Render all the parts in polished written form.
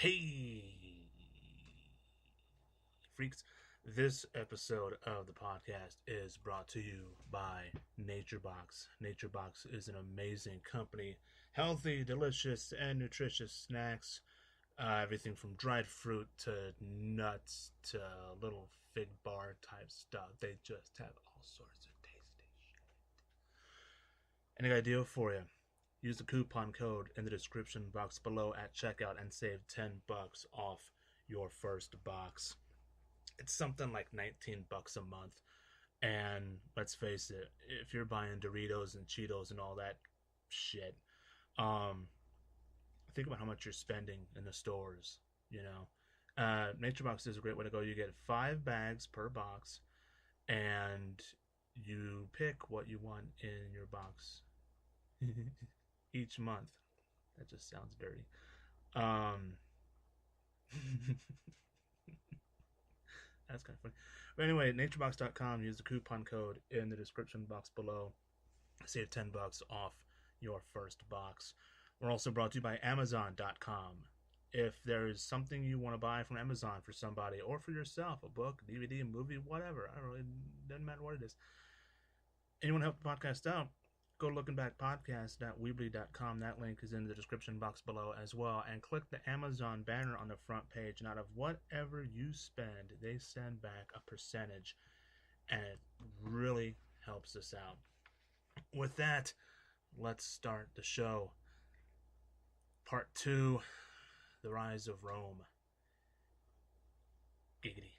Hey, freaks. This episode of the podcast is brought to you by NatureBox. NatureBox is an amazing company. Healthy, delicious, and nutritious snacks. Everything from dried fruit to nuts to little fig bar type stuff. They just have all sorts of tasty shit. And I got a deal for you. Use the coupon code in the description box below at checkout and save $10 off your first box. It's something like $19 a month. And let's face it, if you're buying Doritos and Cheetos and all that shit, think about how much you're spending in the stores, NatureBox is a great way to go. You get 5 bags per box, and you pick what you want in your box each month. That just sounds dirty. That's kind of funny. But anyway, naturebox.com, use the coupon code in the description box below. Save $10 off your first box. We're also brought to you by Amazon.com. If there's something you want to buy from Amazon for somebody or for yourself, a book, DVD, a movie, whatever, I don't know, it doesn't matter what it is. And you want to help the podcast out, go to lookingbackpodcast.weebly.com. That link is in the description box below as well. And click the Amazon banner on the front page. And out of whatever you spend, they send back a percentage. And it really helps us out. With that, let's start the show. Part 2, The Rise of Rome. Giggity.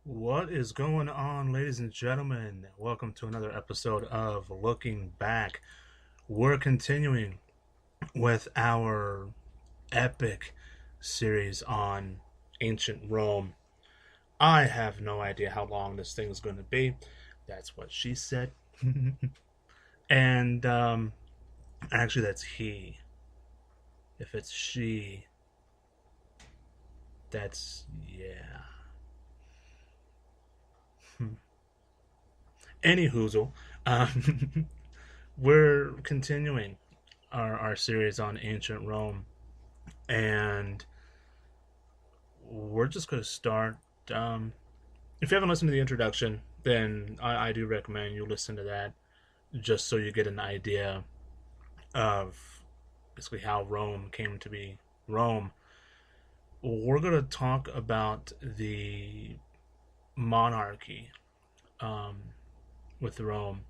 What is going on, ladies and gentlemen? Welcome to another episode of Looking Back. We're continuing with our epic series on ancient Rome. I have no idea how long this thing is going to be. That's what she said. And actually that's he. If it's she, that's yeah. Anyhoozle, we're continuing our series on ancient Rome, and we're just going to start. If you haven't listened to the introduction, then I do recommend you listen to that, just so you get an idea of basically how Rome came to be Rome. We're going to talk about the monarchy with Rome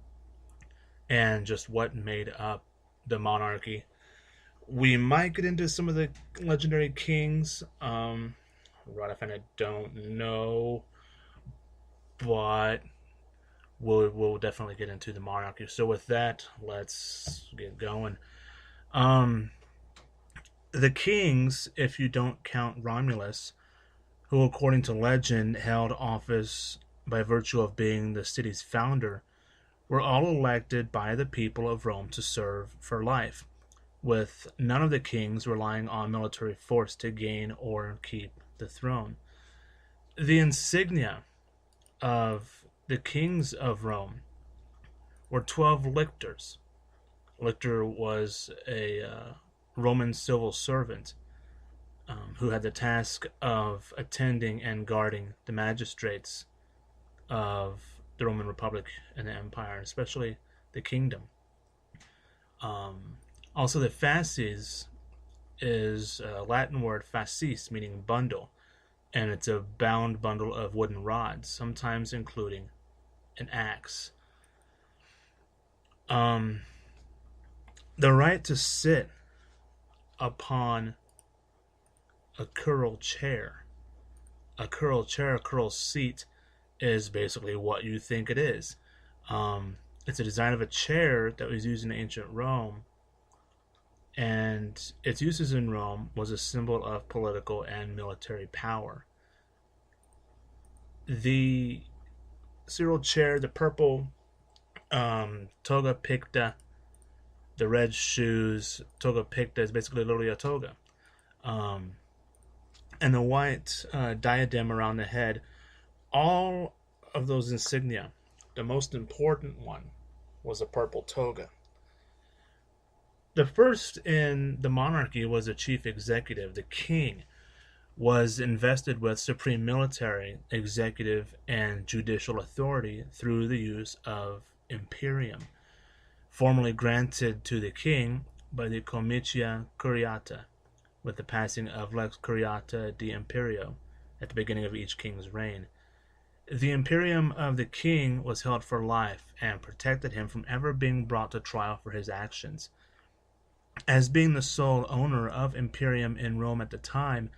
and just what made up the monarchy. We might get into some of the legendary kings. Right offhand, I don't know, but we'll definitely get into the monarchy. So with that, let's get going. The kings, if you don't count Romulus, who according to legend held office by virtue of being the city's founder, were all elected by the people of Rome to serve for life, with none of the kings relying on military force to gain or keep the throne. The insignia of the kings of Rome were 12 lictors. Lictor was a Roman civil servant who had the task of attending and guarding the magistrates of the Roman Republic and the Empire, especially the kingdom. Also, the fasces is a Latin word fascis, meaning bundle, and it's a bound bundle of wooden rods, sometimes including an axe. The right to sit upon a curl chair. A curl chair, a curl seat, is basically what you think it is. It's a design of a chair that was used in ancient Rome, and its uses in Rome was a symbol of political and military power. The Cyril chair, the purple toga picta, the red shoes, toga picta is basically literally a toga. And the white diadem around the head, all of those insignia, the most important one was a purple toga. The first in the monarchy was the chief executive. The king was invested with supreme military, executive, and judicial authority through the use of imperium, formally granted to the king by the Comitia Curiata, with the passing of Lex Curiata de Imperio at the beginning of each king's reign. The imperium of the king was held for life and protected him from ever being brought to trial for his actions. As being the sole owner of imperium in Rome at the time,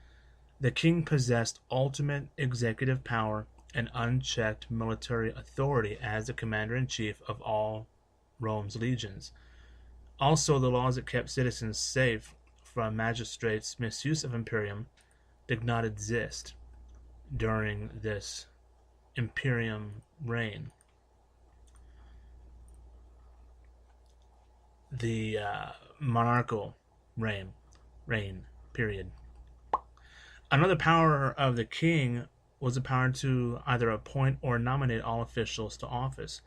the king possessed ultimate executive power and unchecked military authority as the commander-in-chief of all Rome's legions. Also, the laws that kept citizens safe from magistrates' misuse of imperium did not exist during this imperium reign. The monarchical reign period. Another power of the king was the power to either appoint or nominate all officials to office.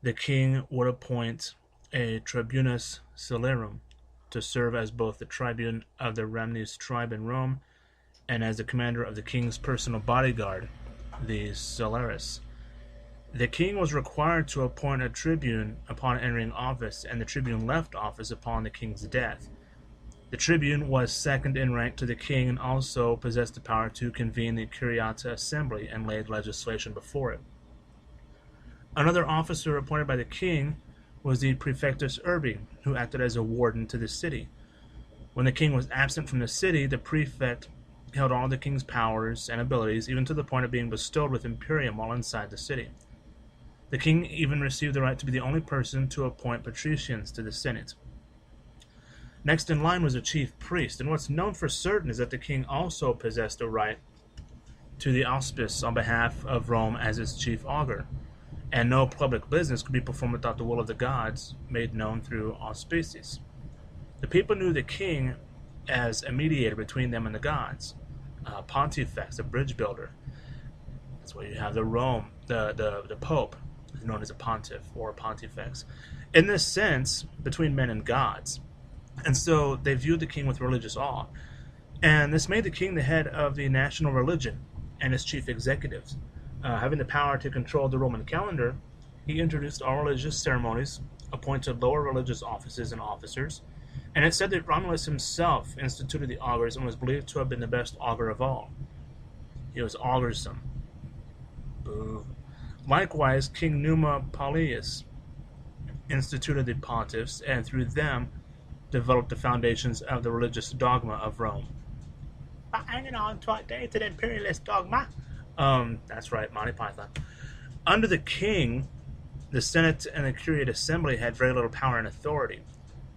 The king would appoint a tribunus celerum to serve as both the tribune of the Ramnes tribe in Rome and as the commander of the king's personal bodyguard, the celeres. The king was required to appoint a tribune upon entering office, and the tribune left office upon the king's death. The tribune was second in rank to the king and also possessed the power to convene the Curiata assembly and lay legislation before it. Another officer appointed by the king was the Praefectus Urbi, who acted as a warden to the city. When the king was absent from the city, the prefect held all the king's powers and abilities, even to the point of being bestowed with imperium while inside the city. The king even received the right to be the only person to appoint patricians to the Senate. Next in line was a chief priest, and what's known for certain is that the king also possessed a right to the auspice on behalf of Rome as its chief augur, and no public business could be performed without the will of the gods, made known through auspices. The people knew the king as a mediator between them and the gods, pontifex, a bridge builder. That's why you have the Pope, known as a pontiff or a pontifex, in this sense, between men and gods. And so they viewed the king with religious awe. And this made the king the head of the national religion and its chief executives. Having the power to control the Roman calendar, he introduced all religious ceremonies, appointed lower religious offices and officers, and it said that Romulus himself instituted the augurs and was believed to have been the best augur of all. He was augursome. Boo. Likewise, King Numa Paulius instituted the pontiffs, and through them developed the foundations of the religious dogma of Rome. By hanging on to outdated imperialist dogma. That's right, Monty Python. Under the king, the Senate and the Curiate Assembly had very little power and authority,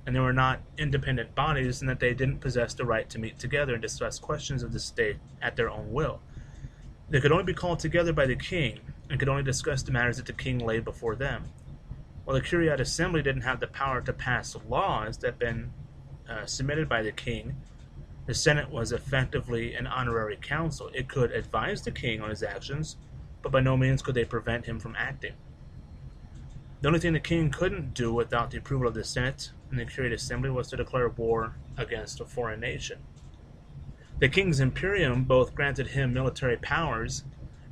and they were not independent bodies, and that they didn't possess the right to meet together and discuss questions of the state at their own will. They could only be called together by the king, and could only discuss the matters that the king laid before them. While the Curiate Assembly didn't have the power to pass laws that had been submitted by the king, the Senate was effectively an honorary council. It could advise the king on his actions, but by no means could they prevent him from acting. The only thing the king couldn't do without the approval of the Senate and the Curiate Assembly was to declare war against a foreign nation. The king's imperium both granted him military powers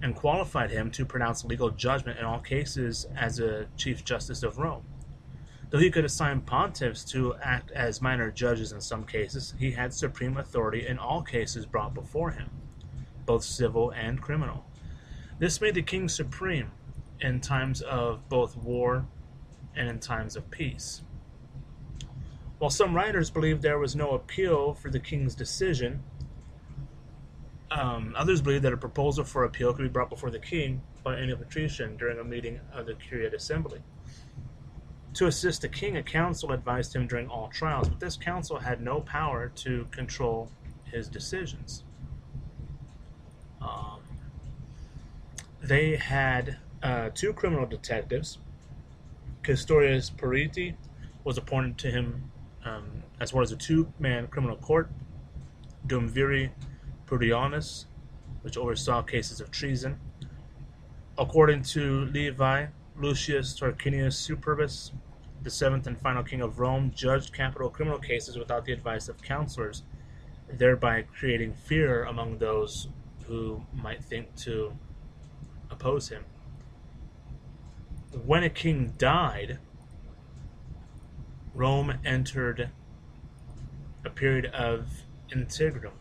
and qualified him to pronounce legal judgment in all cases as a Chief Justice of Rome. Though he could assign pontiffs to act as minor judges in some cases, he had supreme authority in all cases brought before him, both civil and criminal. This made the king supreme in times of both war and in times of peace. While some writers believed there was no appeal for the king's decision, others believed that a proposal for appeal could be brought before the king by any patrician during a meeting of the Curiate Assembly. To assist the king, a council advised him during all trials, but this council had no power to control his decisions. They had two criminal detectives. Castorius Pariti was appointed to him as well as a two-man criminal court, Duumviri Prudianus, which oversaw cases of treason. According to Levi, Lucius Tarquinius Superbus, the seventh and final king of Rome, judged capital criminal cases without the advice of counselors, thereby creating fear among those who might think to oppose him. When a king died, Rome entered a period of integrum.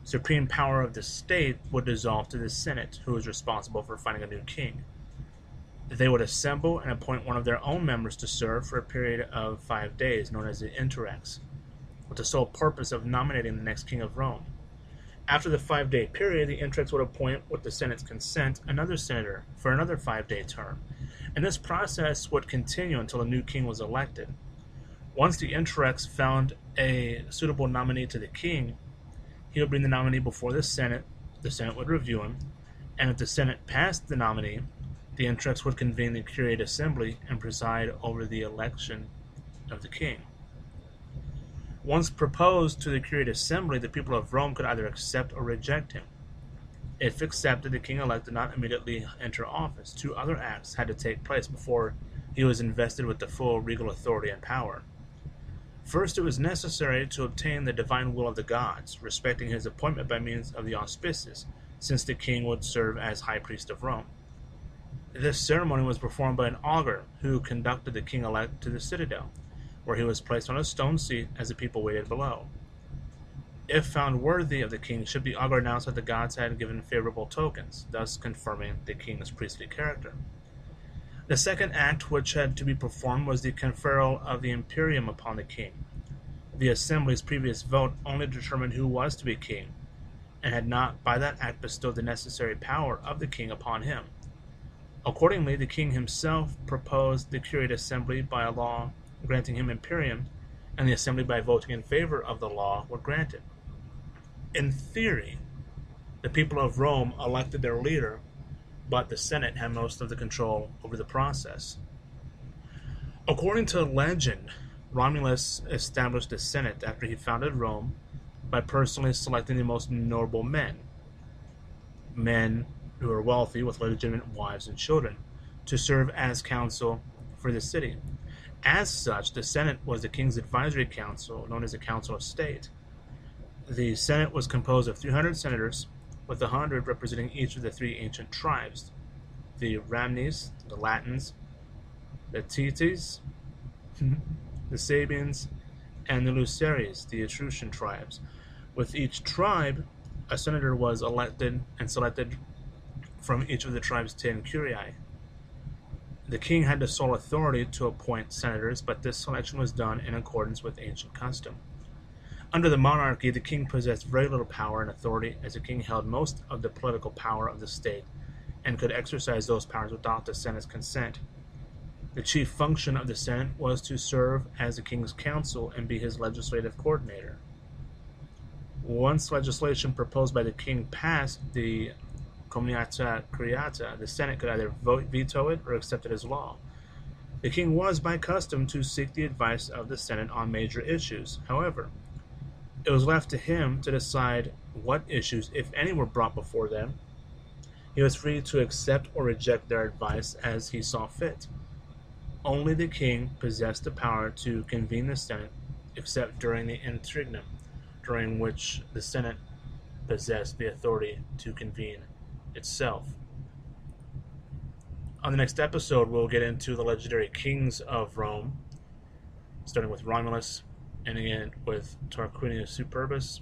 Supreme power of the state would dissolve to the Senate, who was responsible for finding a new king. They would assemble and appoint one of their own members to serve for a period of 5 days, known as the Interrex, with the sole purpose of nominating the next king of Rome. After the 5-day period, the Interrex would appoint, with the Senate's consent, another senator for another 5-day term, and this process would continue until a new king was elected. Once the Interrex found a suitable nominee to the king, he would bring the nominee before the Senate would review him, and if the Senate passed the nominee, the Interrex would convene the Curiate Assembly and preside over the election of the king. Once proposed to the Curiate Assembly, the people of Rome could either accept or reject him. If accepted, the king-elect did not immediately enter office. 2 other acts had to take place before he was invested with the full regal authority and power. First, it was necessary to obtain the divine will of the gods, respecting his appointment by means of the auspices, since the king would serve as high priest of Rome. This ceremony was performed by an augur, who conducted the king-elect to the citadel, where he was placed on a stone seat as the people waited below. If found worthy of the king, the augur announced that the gods had given favorable tokens, thus confirming the king's priestly character. The second act which had to be performed was the conferral of the imperium upon the king. The assembly's previous vote only determined who was to be king, and had not by that act bestowed the necessary power of the king upon him. Accordingly, the king himself proposed the Curiate Assembly by a law granting him imperium, and the assembly by voting in favor of the law were granted. In theory, the people of Rome elected their leader, but the Senate had most of the control over the process. According to legend, Romulus established the Senate after he founded Rome by personally selecting the most notable men who were wealthy with legitimate wives and children, to serve as council for the city. As such, the Senate was the king's advisory council, known as the Council of State. The Senate was composed of 300 senators, with 100 representing each of the 3 ancient tribes: the Ramnes, the Latins, the Tetes, the Sabines, and the Luceres, the Etruscan tribes. With each tribe, a senator was elected and selected from each of the tribe's 10 curiae. The king had the sole authority to appoint senators, but this selection was done in accordance with ancient custom. Under the monarchy, the king possessed very little power and authority, as the king held most of the political power of the state and could exercise those powers without the Senate's consent. The chief function of the Senate was to serve as the king's counsel and be his legislative coordinator. Once legislation proposed by the king passed the Comitatus Curiata, the Senate could either veto it or accept it as law. The king was by custom to seek the advice of the Senate on major issues. However, it was left to him to decide what issues, if any, were brought before them. He was free to accept or reject their advice as he saw fit. Only the king possessed the power to convene the Senate, except during the interregnum, during which the Senate possessed the authority to convene itself. On the next episode, we'll get into the legendary kings of Rome, starting with Romulus, ending it with Tarquinius Superbus,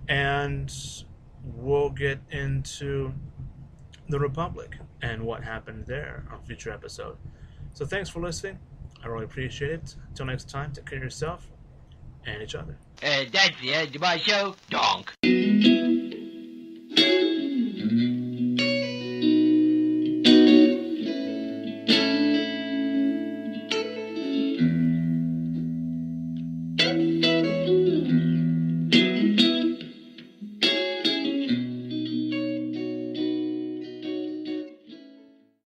and we'll get into the Republic and what happened there on a future episode. So thanks for listening. I really appreciate it. Until next time, take care of yourself and each other. That's the end of my show. Donk.